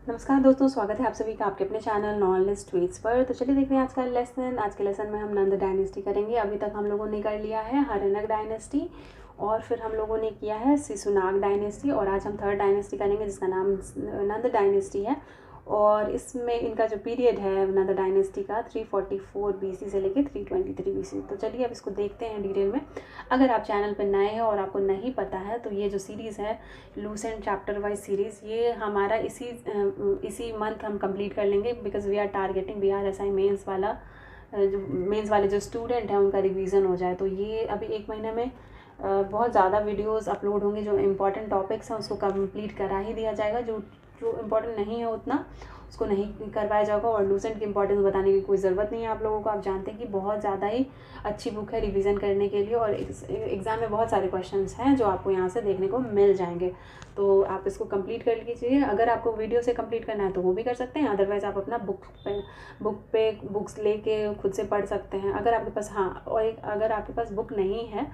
नमस्कार दोस्तों, स्वागत है आप सभी का आपके अपने चैनल नॉलेज ट्वीट्स पर। तो चलिए देखते हैं आज का लेसन। आज के लेसन में हम नंद डायनेस्टी करेंगे। अभी तक हम लोगों ने कर लिया है हरिनक डायनेस्टी और फिर हम लोगों ने किया है शिशुनाग डायनेस्टी और आज हम थर्ड डायनेस्टी करेंगे जिसका नाम नंद डायनेस्टी है। और इसमें इनका जो पीरियड है नंद डायनेस्टी का 344 BC से लेके 323 BC। तो चलिए अब इसको देखते हैं डिटेल में। अगर आप चैनल पर नए हैं और आपको नहीं पता है तो ये जो सीरीज़ है लूसेंट चैप्टर वाइज सीरीज़, ये हमारा इसी मंथ हम कंप्लीट कर लेंगे because we are targeting BRSI mains वाला मेंस वाले जो स्टूडेंट हैं उनका रिवीजन हो जाए। तो ये अभी एक महीने में बहुत ज़्यादा वीडियोस अपलोड होंगे। जो इम्पोर्टेंट टॉपिक्स हैं उसको कंप्लीट करा ही दिया जाएगा, जो इम्पोर्टेंट नहीं है उतना उसको नहीं करवाया जाएगा। और लूसेंट की इंपॉर्टेंस बताने की कोई ज़रूरत नहीं है आप लोगों को। आप जानते हैं कि बहुत ज़्यादा ही अच्छी बुक है रिवीजन करने के लिए और एग्ज़ाम में बहुत सारे क्वेश्चंस हैं जो आपको यहाँ से देखने को मिल जाएंगे। तो आप इसको कंप्लीट कर लीजिए। अगर आपको वीडियो से कंप्लीट करना है तो वो भी कर सकते हैं, अदरवाइज़ आप अपना बुक्स लेके खुद से पढ़ सकते हैं। अगर आपके पास अगर आपके पास बुक नहीं है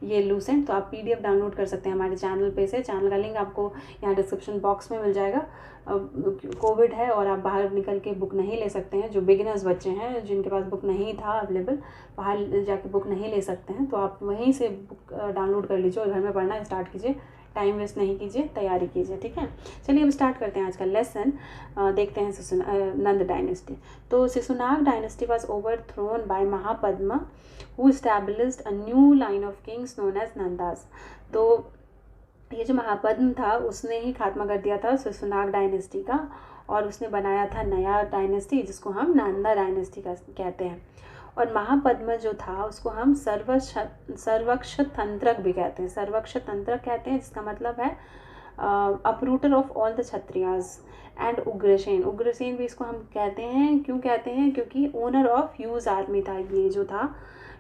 ये लूसेंट तो आप PDF डाउनलोड कर सकते हैं हमारे चैनल पे से। चैनल का लिंक आपको यहाँ डिस्क्रिप्शन बॉक्स में मिल जाएगा। कोविड है और आप बाहर निकल के बुक नहीं ले सकते हैं। जो बिगिनर्स बच्चे हैं जिनके पास बुक नहीं था अवेलेबल, बाहर जाके बुक नहीं ले सकते हैं, तो आप वहीं से बुक डाउनलोड कर लीजिए और घर में पढ़ना स्टार्ट कीजिए। टाइम वेस्ट नहीं कीजिए, तैयारी कीजिए। ठीक है, चलिए अब स्टार्ट करते हैं आज का लेसन। देखते हैं नंद डायनेस्टी। तो Shishunaga dynasty was overthrown by Mahapadma who established a new line of kings known as Nandas. तो ये जो महापद्म था उसने ही खात्मा कर दिया था शिशुनाग डायनेस्टी का और उसने बनाया था नया डायनेस्टी जिसको हम नंदा डायनेस्टी का कहते हैं। और महापद्म जो था उसको हम सर्वक्ष तंत्रक भी कहते हैं। सर्वक्ष तंत्रक कहते हैं जिसका मतलब है uprooter of all the Kshatriyas. And Ugrasen, Ugrasen भी इसको हम कहते हैं। क्यों कहते हैं? क्योंकि ओनर ऑफ ह्यूज आर्मी था। ये जो था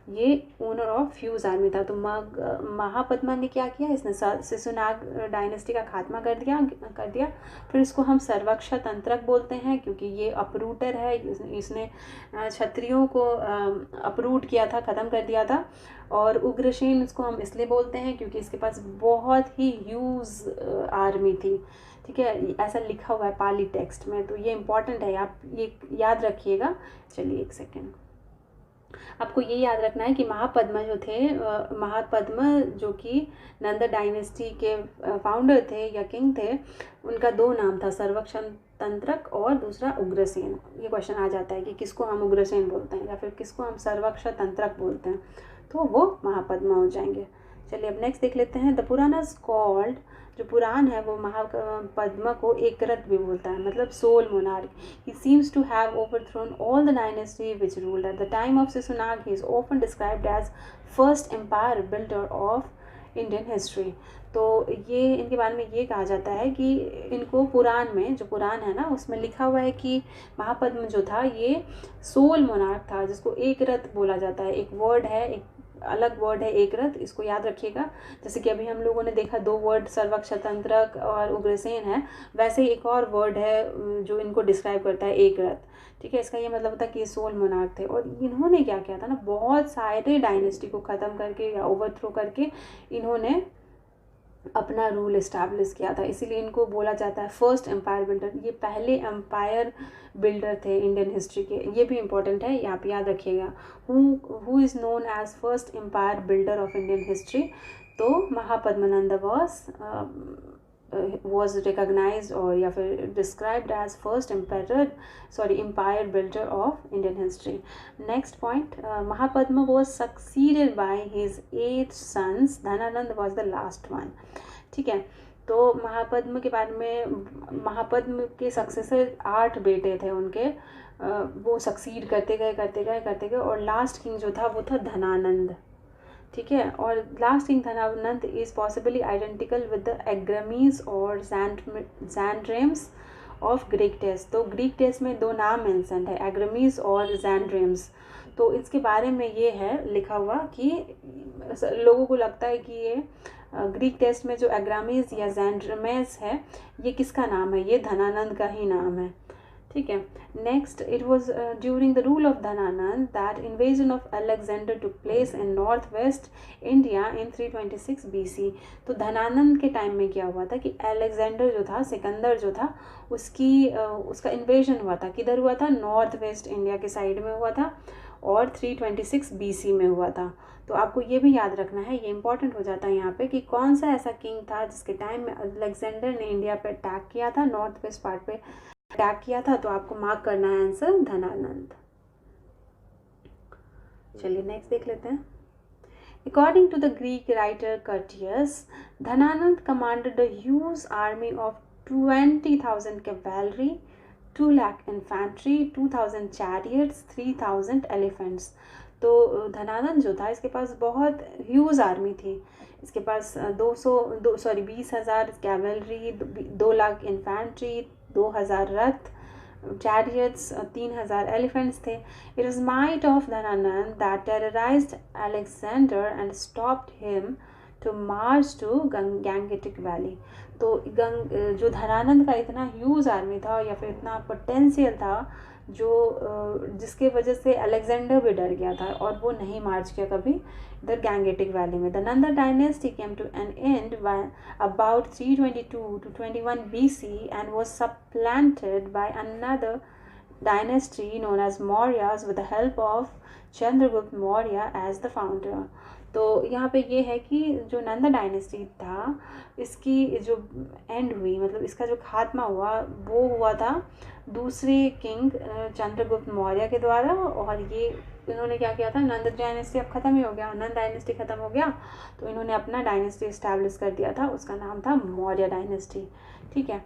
ये ओनर ऑफ फ्यूज आर्मी था। तो महापद्मा ने क्या किया, इसने शिशुनाग डायनेस्टी का खात्मा कर दिया। फिर इसको हम सर्वक्ष तंत्रक बोलते हैं क्योंकि ये अपरूटर है। इसने क्षत्रियों को अपरूट किया था, ख़त्म कर दिया था। और उग्रसेन इसको हम इसलिए बोलते हैं क्योंकि इसके पास बहुत ही ह्यूज आर्मी थी। ठीक है, ऐसा लिखा हुआ है पाली टेक्स्ट में, तो ये इम्पॉर्टेंट है, आप ये याद रखिएगा। चलिए एक सेकेंड, आपको ये याद रखना है कि महापद्मा जो कि नंद डायनेस्टी के फाउंडर थे या किंग थे, उनका दो नाम था, सर्वक्ष तंत्रक और दूसरा उग्रसेन। ये क्वेश्चन आ जाता है कि किसको हम उग्रसेन बोलते हैं या फिर किसको हम सर्वक्ष तंत्रक बोलते हैं, तो वो महापद्मा हो जाएंगे। चलिए अब नेक्स्ट देख लेते हैं। द पुराणास कॉल्ड, जो पुराण है वो महापद्मा को एकरथ भी बोलता है, मतलब sole monarch. He seems to have overthrown all the dynasty which ruled at the time of Shishunaga. He is often described as first empire builder of Indian history. तो ये इनके बारे में ये कहा जाता है कि इनको पुराण में, जो पुराण है ना उसमें लिखा हुआ है कि महापद्म जो था ये सोल मोनार्क था जिसको एकरथ बोला जाता है। एक वर्ड है, एक अलग वर्ड है एकरथ, इसको याद रखिएगा। जैसे कि अभी हम लोगों ने देखा दो वर्ड सर्वक्ष तंत्रक और उग्रसेन है, वैसे ही एक और वर्ड है जो इनको डिस्क्राइब करता है एकरथ। ठीक है, इसका ये मतलब होता है कि ये सोल मोनार्क थे। और इन्होंने क्या किया था ना, बहुत सारे डायनेस्टी को ख़त्म करके या ओवरथ्रो करके इन्होंने अपना रूल इस्टेब्लिश किया था, इसीलिए इनको बोला जाता है फर्स्ट एम्पायर बिल्डर। ये पहले एम्पायर बिल्डर थे इंडियन हिस्ट्री के। ये भी इम्पोर्टेंट है, ये आप याद रखिएगा। Who is known as first empire builder of Indian history. तो महापद्मनंद was recognized और या फिर described as first empire builder of Indian history. Next point, Mahapadma was succeeded by his 8 sons. Dhananand was the last one. ठीक है, तो महापद्म के बारे में, महापद्म के सक्सेसर 8 बेटे थे उनके। वो सक्सीड करते गए और लास्ट किंग जो था वो था धनानंद। ठीक है, और last king Dhanananda is possibly identical with the Agrammes और जैंड्रेम्स ऑफ ग्रीक टेस्ट। तो ग्रीक टेस्ट में दो नाम मेंशन है, एग्रामीज और जैंड्रेम्स। तो इसके बारे में ये है लिखा हुआ कि लोगों को लगता है कि ये ग्रीक टेस्ट में जो एग्रामीज या जैंड्रेम्स है ये किसका नाम है, ये धनानंद का ही नाम है। ठीक है। Next, it was during the rule of Dhanananda that invasion of Alexander took place in north west India in 326 BC। तो धनानंद के टाइम में क्या हुआ था कि अलेक्जेंडर जो था, सिकंदर जो था, उसका इन्वेजन हुआ था। किधर हुआ था? नॉर्थ वेस्ट इंडिया के साइड में हुआ था और 326 BC में हुआ था। तो आपको ये भी याद रखना है, ये इंपॉर्टेंट हो जाता है यहाँ पे कि कौन सा ऐसा किंग था जिसके टाइम में अलेक्जेंडर ने इंडिया पे अटैक किया था, नॉर्थ वेस्ट पार्ट पे अटैक किया था। तो आपको मार्क करना है आंसर धनानंद। चलिए नेक्स्ट देख लेते हैं। According to the Greek writer Curtius, Dhananand commanded a huge army of 20,000 cavalry, 2 lakh infantry, 2,000 chariots, 3,000 elephants। तो धनानंद जो था, इसके पास बहुत ह्यूज आर्मी थी। इसके पास 20,000 कैवलरी, 2 लाख इन्फेंट्री, 2,000 रथ, chariots, 3,000 elephants थे। It was might of Dhananand that terrorized Alexander and stopped him to march to Gangetic Valley। तो जो धनानंद का इतना ह्यूज आर्मी था या फिर इतना पोटेंशियल था जो जिसके वजह से अलेक्जेंडर भी डर गया था और वो नहीं मार्च किया कभी इधर गैंगेटिक वैली में। The Nanda dynasty came to an end about 322 to 21 BC and was supplanted by another dynasty known as Mauryas with the help of Chandragupta Maurya as the founder। तो यहाँ पे ये है कि जो नंदा डायनेस्टी था, इसकी जो एंड हुई, मतलब इसका जो खात्मा हुआ वो हुआ था दूसरे किंग चंद्रगुप्त मौर्य के द्वारा। और ये इन्होंने क्या किया था, नंद डायनेस्टी अब ख़त्म ही हो गया, नंद डायनेस्टी ख़त्म हो गया तो इन्होंने अपना डायनेस्टी इस्टेब्लिश कर दिया था, उसका नाम था मौर्य डायनेस्टी। ठीक है,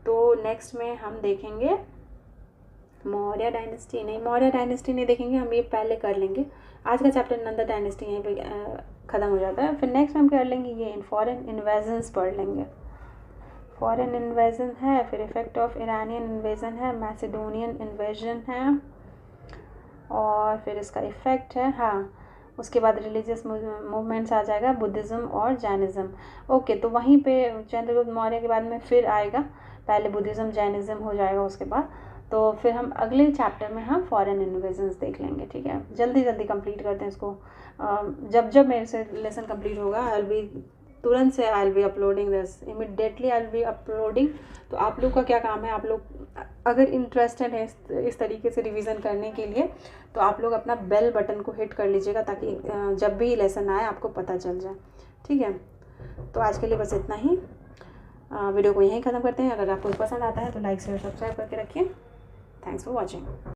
तो नेक्स्ट में हम देखेंगे मौर्य डायनेस्टी नहीं देखेंगे, हम ये पहले कर लेंगे। आज का चैप्टर नंदा डायनेस्टी यहीं पे ख़त्म हो जाता है। फिर नेक्स्ट हम कर लेंगे ये फॉरेन इन्वेजन्स पढ़ लेंगे। फॉरेन इन्वेजन है, फिर इफेक्ट ऑफ ईरानियन इन्वेजन है, मैसेडोनियन इन्वेजन है और फिर इसका इफेक्ट है। हाँ, उसके बाद रिलीजियस मूवमेंट्स आ जाएगा, बुद्धिज़्म और जैनिज़्म। ओके, तो वहीं पे चंद्रगुप्त मौर्य के बाद में फिर आएगा, पहले बुद्धिज़्म जैनिज़्म हो जाएगा उसके बाद। तो फिर हम अगले चैप्टर में हम फॉरेन इन्वेजन्स देख लेंगे। ठीक है, जल्दी कंप्लीट करते हैं इसको। जब मेरे से लेसन कंप्लीट होगा I will be uploading this immediately, I will be uploading. तो आप लोग का क्या काम है, आप लोग अगर इंटरेस्टेड है इस तरीके से रिवीजन करने के लिए तो आप लोग अपना बेल बटन को हिट कर लीजिएगा ताकि जब भी लेसन आए आपको पता चल जाए। ठीक है, तो आज के लिए बस इतना ही। वीडियो को यहीं ख़त्म करते हैं। अगर आपको पसंद आता है तो लाइक शेयर सब्सक्राइब करके रखिए। Thanks for watching.